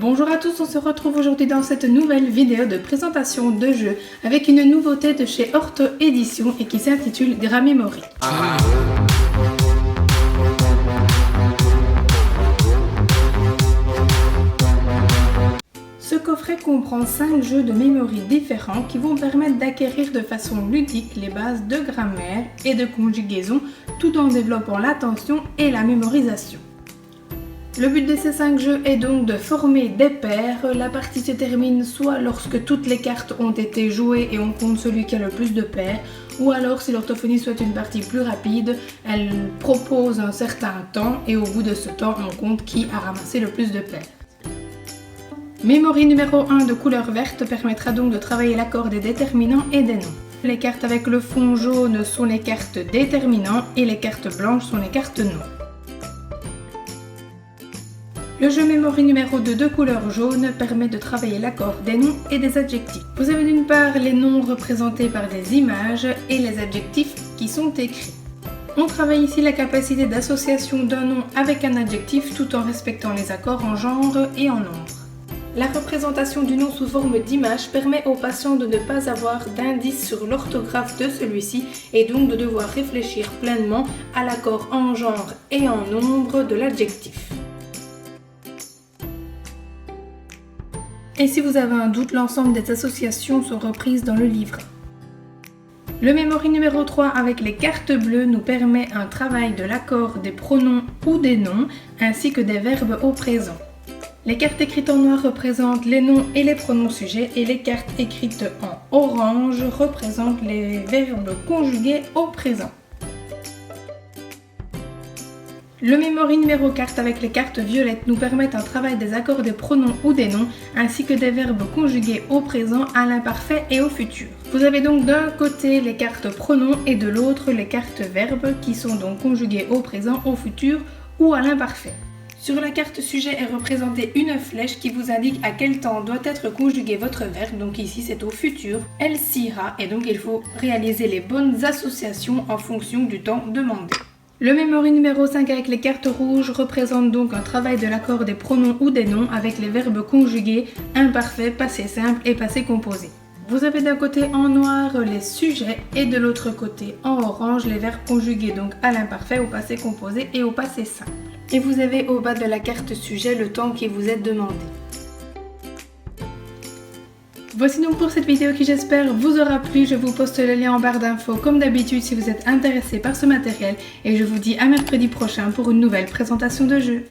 Bonjour à tous, on se retrouve aujourd'hui dans cette nouvelle vidéo de présentation de jeu avec une nouveauté de chez Orto Édition et qui s'intitule Gramemory. Ce coffret comprend 5 jeux de memory différents qui vont permettre d'acquérir de façon ludique les bases de grammaire et de conjugaison tout en développant l'attention et la mémorisation. Le but de ces 5 jeux est donc de former des paires. La partie se termine soit lorsque toutes les cartes ont été jouées et on compte celui qui a le plus de paires, ou alors si l'orthophonie souhaite une partie plus rapide, elle propose un certain temps et au bout de ce temps on compte qui a ramassé le plus de paires. Memory numéro 1 de couleur verte permettra donc de travailler l'accord des déterminants et des noms. Les cartes avec le fond jaune sont les cartes déterminants et les cartes blanches sont les cartes noms. Le jeu Memory numéro 2 de couleur jaune permet de travailler l'accord des noms et des adjectifs. Vous avez d'une part les noms représentés par des images et les adjectifs qui sont écrits. On travaille ici la capacité d'association d'un nom avec un adjectif tout en respectant les accords en genre et en nombre. La représentation du nom sous forme d'image permet au patient de ne pas avoir d'indice sur l'orthographe de celui-ci et donc de devoir réfléchir pleinement à l'accord en genre et en nombre de l'adjectif. Et si vous avez un doute, l'ensemble des associations sont reprises dans le livret. Le Memory numéro 3 avec les cartes bleues nous permet un travail de l'accord des pronoms ou des noms ainsi que des verbes au présent. Les cartes écrites en noir représentent les noms et les pronoms sujets et les cartes écrites en orange représentent les verbes conjugués au présent. Le Memory numéro 4 avec les cartes violettes nous permet un travail des accords des pronoms ou des noms ainsi que des verbes conjugués au présent, à l'imparfait et au futur. Vous avez donc d'un côté les cartes pronoms et de l'autre les cartes verbes qui sont donc conjugués au présent, au futur ou à l'imparfait. Sur la carte sujet est représentée une flèche qui vous indique à quel temps doit être conjugué votre verbe, donc ici c'est au futur, elle s'ira et donc il faut réaliser les bonnes associations en fonction du temps demandé. Le Memory numéro 5 avec les cartes rouges représente donc un travail de l'accord des pronoms ou des noms avec les verbes conjugués, imparfaits, passé simple et passé composé. Vous avez d'un côté en noir les sujets et de l'autre côté en orange les verbes conjugués donc à l'imparfait, au passé composé et au passé simple. Et vous avez au bas de la carte sujet le temps qui vous est demandé. Voici donc pour cette vidéo qui j'espère vous aura plu. Je vous poste le lien en barre d'infos comme d'habitude si vous êtes intéressé par ce matériel et je vous dis à mercredi prochain pour une nouvelle présentation de jeu.